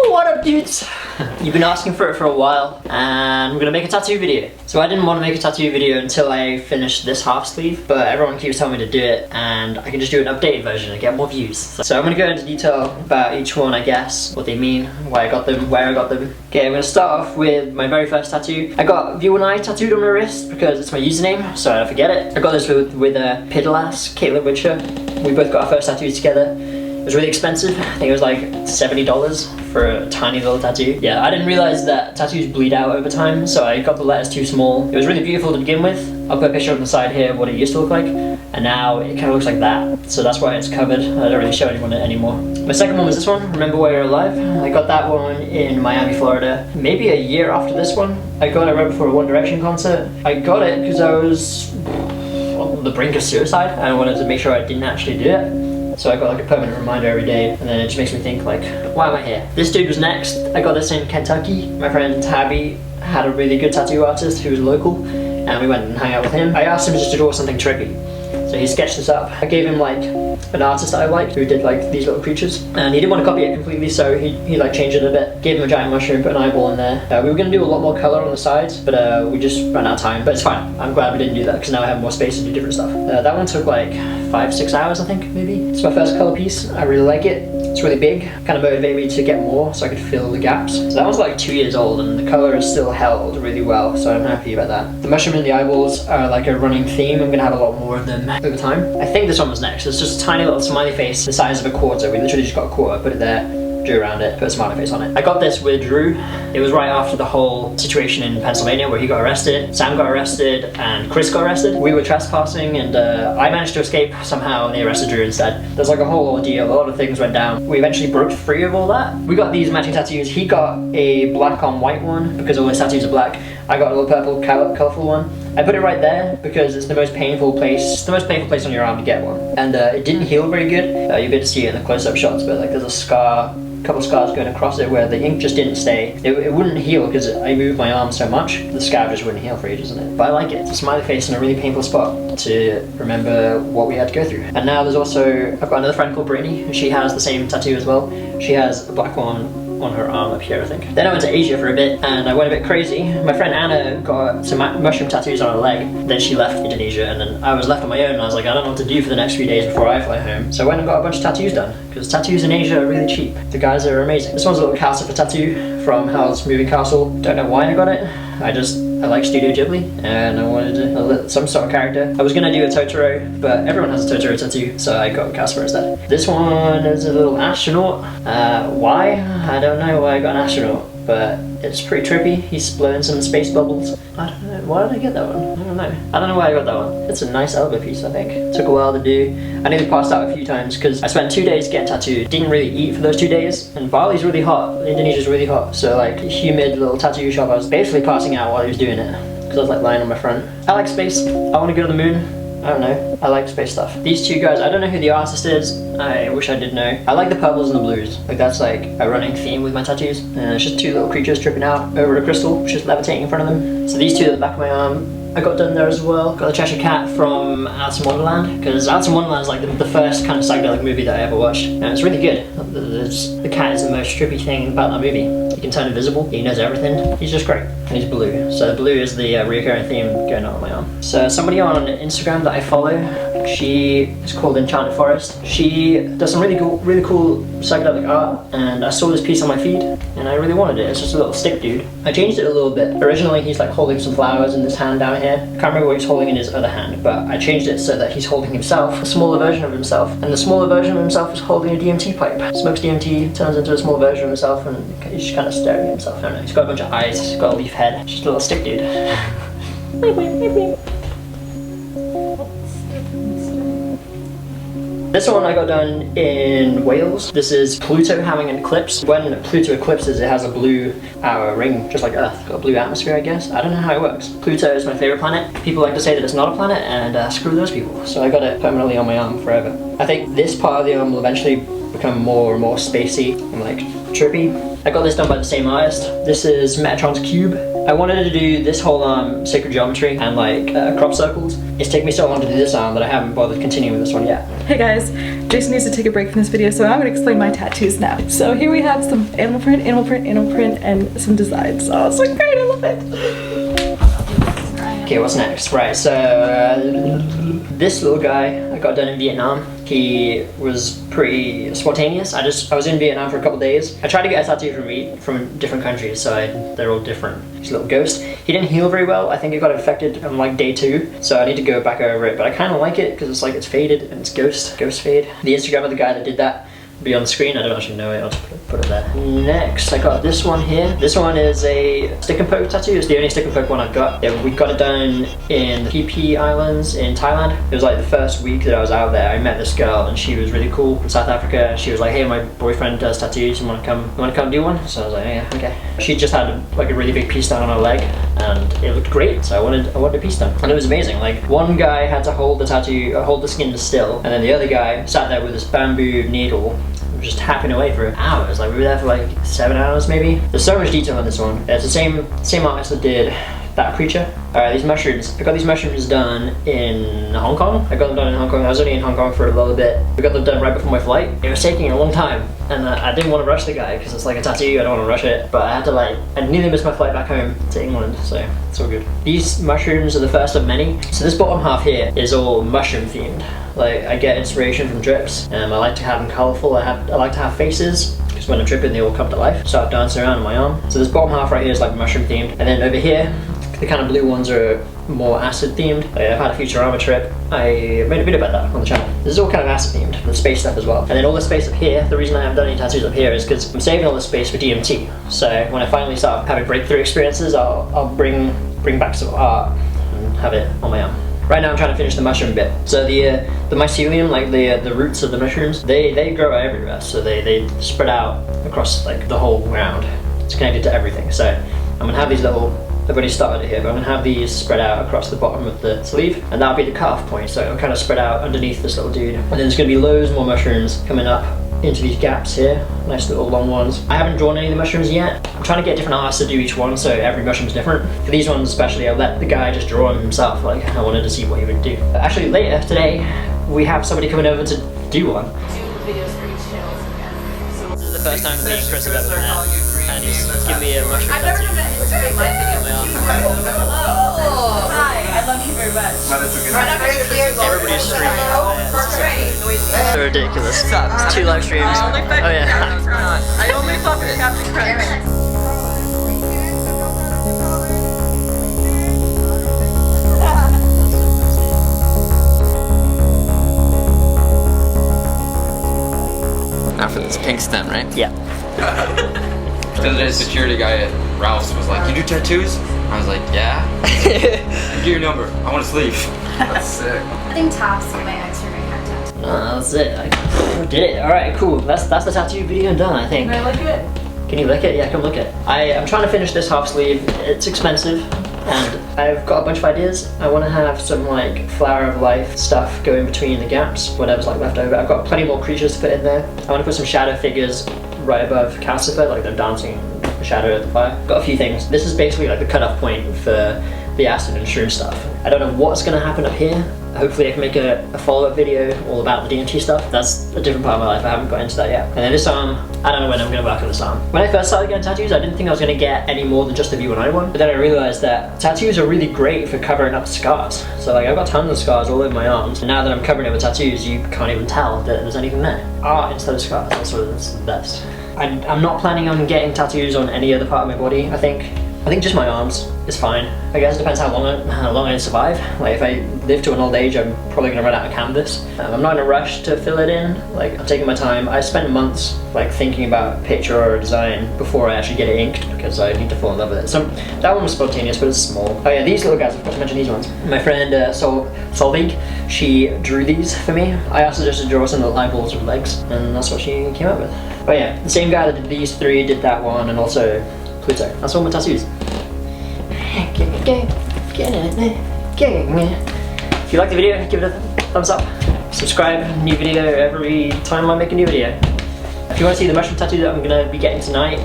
What up, dudes? You've been asking for it for a while, and we're gonna make a tattoo video. So I didn't want to make a tattoo video until I finished this half sleeve, but everyone keeps telling me to do it, and I can just do an updated version and get more views. So I'm gonna go into detail about each one, I guess, what they mean, why I got them, where I got them. Okay, I'm gonna start off with my very first tattoo. I got View and I tattooed on my wrist because it's my username, so I don't forget it. I got this with Piddlass, Caitlin Witcher. We both got our first tattoo together. It was really expensive. I think it was like $70 for a tiny little tattoo. Yeah, I didn't realize that tattoos bleed out over time, so I got the letters too small. It was really beautiful to begin with. I'll put a picture on the side here of what it used to look like, and now it kind of looks like that. So that's why it's covered. I don't really show anyone it anymore. My second one was this one, Remember Why You're Alive. I got that one in Miami, Florida, maybe a year after this one. I got it right before a One Direction concert. I got it because I was on the brink of suicide, and I wanted to make sure I didn't actually do it. So I got like a permanent reminder every day, and then it just makes me think like, why am I here? This dude was next. I got this in Kentucky. My friend Tabby had a really good tattoo artist who was local, and we went and hung out with him. I asked him just to draw something trippy. So he sketched this up. I gave him like an artist that I liked who did like these little creatures, and he didn't want to copy it completely, so he like changed it a bit. Gave him a giant mushroom, put an eyeball in there. We were going to do a lot more colour on the sides, but we just ran out of time. But it's fine. I'm glad we didn't do that because now I have more space to do different stuff. That one took like 5-6 hours, I think, maybe. It's my first colour piece. I really like it. It's really big. Kind of motivated me to get more so I could fill the gaps. So that was like 2 years old, and the colour is still held really well, so I'm happy about that. The mushroom and the eyeballs are like a running theme. I'm going to have a lot more of them over time. I think this one was next. It's just a tiny little smiley face the size of a quarter. We literally just got a quarter, put it there, drew around it, put a smiley face on it. I got this with Drew. It was right after the whole situation in Pennsylvania where he got arrested, Sam got arrested, and Chris got arrested. We were trespassing, and I managed to escape somehow, and they arrested Drew instead. There's like a whole ordeal, a lot of things went down. We eventually broke free of all that. We got these matching tattoos. He got a black on white one because all his tattoos are black. I got a little purple colourful one. I put it right there because it's the most painful place. It's the most painful place on your arm to get one, and it didn't heal very good. You'll be able to see it in the close-up shots, but like there's a scar, a couple of scars going across it where the ink just didn't stay. It wouldn't heal because I moved my arm so much. The scab just wouldn't heal for ages, isn't it? But I like it. It's a smiley face in a really painful spot to remember what we had to go through. And now there's also, I've got another friend called Brittany. She has the same tattoo as well. She has a black one on her arm up here, I think. Then I went to Asia for a bit, and I went a bit crazy. My friend Anna got some mushroom tattoos on her leg. Then she left Indonesia, and then I was left on my own, and I was like, I don't know what to do for the next few days before I fly home. So I went and got a bunch of tattoos done, because tattoos in Asia are really cheap. The guys are amazing. This one's a little Calcifer tattoo from Howl's Moving Castle. Don't know why I got it. I like Studio Ghibli, and I wanted some sort of character. I was gonna do a Totoro, but everyone has a Totoro tattoo, so I got Casper instead. This one is a little astronaut. Why? I don't know why I got an astronaut, but it's pretty trippy. He's blowing some space bubbles. I don't know. Why did I get that one? I don't know. I don't know why I got that one. It's a nice elbow piece, I think. It took a while to do. I nearly passed out a few times because I spent 2 days getting tattooed. Didn't really eat for those 2 days, and Bali's really hot. Indonesia's really hot. So like humid little tattoo shop. I was basically passing out while he was doing it because I was like lying on my front. I like space. I want to go to the moon. I don't know. I like space stuff. These two guys, I don't know who the artist is. I wish I did know. I like the purples and the blues. Like that's like a running theme with my tattoos. And it's just two little creatures tripping out over a crystal, just levitating in front of them. So these two at the back of my arm, I got done there as well. Got the Cheshire Cat from Alice in Wonderland, because Alice in Wonderland is like the first kind of psychedelic movie that I ever watched, and it's really good. The cat is the most trippy thing about that movie. He can turn invisible, he knows everything. He's just great, and he's blue. So blue is the recurring theme going on my arm. So somebody on Instagram that I follow, she is called Enchanted Forest. She does some really cool psychedelic art, and I saw this piece on my feed, and I really wanted it. It's just a little stick dude. I changed it a little bit. Originally he's like holding some flowers in this hand down here. I can't remember what he's holding in his other hand, but I changed it so that he's holding himself, a smaller version of himself, and the smaller version of himself is holding a DMT pipe. Smokes DMT, turns into a small version of himself, and he's just kind of staring at himself. I don't know. He's got a bunch of eyes, he's got a leaf head, just a little stick dude. This one I got done in Wales. This is Pluto having an eclipse. When Pluto eclipses, it has a blue ring, just like Earth. Got a blue atmosphere, I guess. I don't know how it works. Pluto is my favorite planet. People like to say that it's not a planet, and screw those people. So I got it permanently on my arm forever. I think this part of the arm will eventually become more and more spacey and like trippy. I got this done by the same artist. This is Metatron's Cube. I wanted to do this whole arm sacred geometry and like crop circles. It's taken me so long to do this arm that I haven't bothered continuing with this one yet. Hey guys, Jason needs to take a break from this video, so I'm going to explain my tattoos now. So here we have some animal print, animal print, animal print, and some designs. Oh, it's so great, I love it. Okay, what's next? Right, so this little guy I got done in Vietnam. He was pretty spontaneous. I was in Vietnam for a couple days. I tried to get a tattoo from different countries, so they're all different. He's a little ghost. He didn't heal very well. I think it got infected on like day 2, so I need to go back over it. But I kind of like it because it's like it's faded and it's ghost fade. The Instagram of the guy that did that will be on the screen. I don't actually know it. I'll just put it there. Next, I got this one here. This one is a stick and poke tattoo. It's the only stick and poke one I've got. We got it done in the PP Islands in Thailand. It was like the first week that I was out there. I met this girl and she was really cool from South Africa. She was like, hey, my boyfriend does tattoos. You wanna come do one? So I was like, yeah, okay. She just had like a really big piece done on her leg and it looked great. So I wanted a piece done. And it was amazing. Like one guy had to hold the tattoo, hold the skin still, and then the other guy sat there with this bamboo needle just tapping away for hours. Like we were there for like 7 hours maybe. There's so much detail on this one. It's the same artist that did that creature. Alright, these mushrooms. I got these mushrooms done in Hong Kong. I got them done in Hong Kong. I was only in Hong Kong for a little bit. We got them done right before my flight. It was taking a long time and I didn't want to rush the guy because it's like a tattoo. I don't want to rush it. But I had to I nearly missed my flight back home to England, so it's all good. These mushrooms are the first of many. So this bottom half here is all mushroom themed. Like I get inspiration from drips. I like to have them colourful. I like to have faces because when I'm dripping they all come to life. Start dancing around on my arm. So this bottom half right here is like mushroom themed. And then over here, the kind of blue ones are more acid themed. I've had a Futurama trip. I made a video about that on the channel. This is all kind of acid themed, the space stuff as well. And then all the space up here, the reason I haven't done any tattoos up here is because I'm saving all the space for DMT. So when I finally start having breakthrough experiences, I'll bring back some art and have it on my arm. Right now I'm trying to finish the mushroom bit. So the mycelium, like the roots of the mushrooms, they grow everywhere. So they spread out across like the whole ground. It's connected to everything. So I'm gonna have these little, I've already started it here, but I'm gonna have these spread out across the bottom of the sleeve, and that'll be the cutoff point. So it'll kind of spread out underneath this little dude. And then there's gonna be loads more mushrooms coming up into these gaps here. Nice little long ones. I haven't drawn any of the mushrooms yet. I'm trying to get different artists to do each one, so every mushroom's different. For these ones especially, I let the guy just draw them himself. Like I wanted to see what he would do. Actually later today, we have somebody coming over to do one. This is the first time me and Chris have ever met, and he's given me a mushroom tattoo. I've never done it. It's a great live video. Hello. Hi. I love you very much. Everybody's streaming. So ridiculous. It's 2 live streams. Oh yeah. I only fuck with Captain Crunch. Now for this pink stem, right? Yeah. The other day, security guy at Ralph's was like, "You do tattoos?" I was like, "Yeah." Give your number. I want to sleeve. That's sick. I think tops of my ex are my tattoo. No, that's it. I did it. Alright, cool. That's the tattoo video done, I think. Can I look at it? Can you lick it? Yeah, come look it. I'm trying to finish this half sleeve. It's expensive, and I've got a bunch of ideas. I want to have some like flower of life stuff go in between the gaps, whatever's like left over. I've got plenty more creatures to put in there. I want to put some shadow figures right above Calcifer, like they're dancing in the shadow of the fire. Got a few things. This is basically like the cutoff point for the acid and shroom stuff. I don't know what's going to happen up here. Hopefully I can make a follow-up video all about the DMT stuff. That's a different part of my life. I haven't got into that yet. And then this arm, I don't know when I'm going to work on this arm. When I first started getting tattoos, I didn't think I was going to get any more than just the V1I one. But then I realized that tattoos are really great for covering up scars. So like I've got tons of scars all over my arms. And now that I'm covering it with tattoos, you can't even tell that there's anything there. Art instead of scars, that's the best. I'm not planning on getting tattoos on any other part of my body. I think just my arms is fine. I guess it depends how long I survive. Like if I live to an old age, I'm probably gonna run out of canvas. I'm not in a rush to fill it in. Like I'm taking my time. I spent months like thinking about a picture or a design before I actually get it inked because I need to fall in love with it. So that one was spontaneous, but it's small. Oh yeah, these little guys, I forgot to mention these ones. My friend Solveig, she drew these for me. I asked her just to draw some little eyeballs with legs, and that's what she came up with. But yeah, the same guy that did these 3 did that one, and also Pluto. That's all my tattoos. If you like the video, give it a thumbs up. Subscribe, new video every time I make a new video. If you want to see the mushroom tattoo that I'm going to be getting tonight,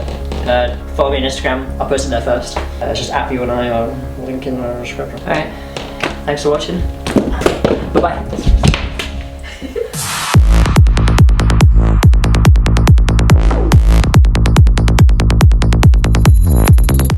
Follow me on Instagram. I'll post it there first. It's just at @you&I or link in the description. Alright, thanks for watching. Bye bye.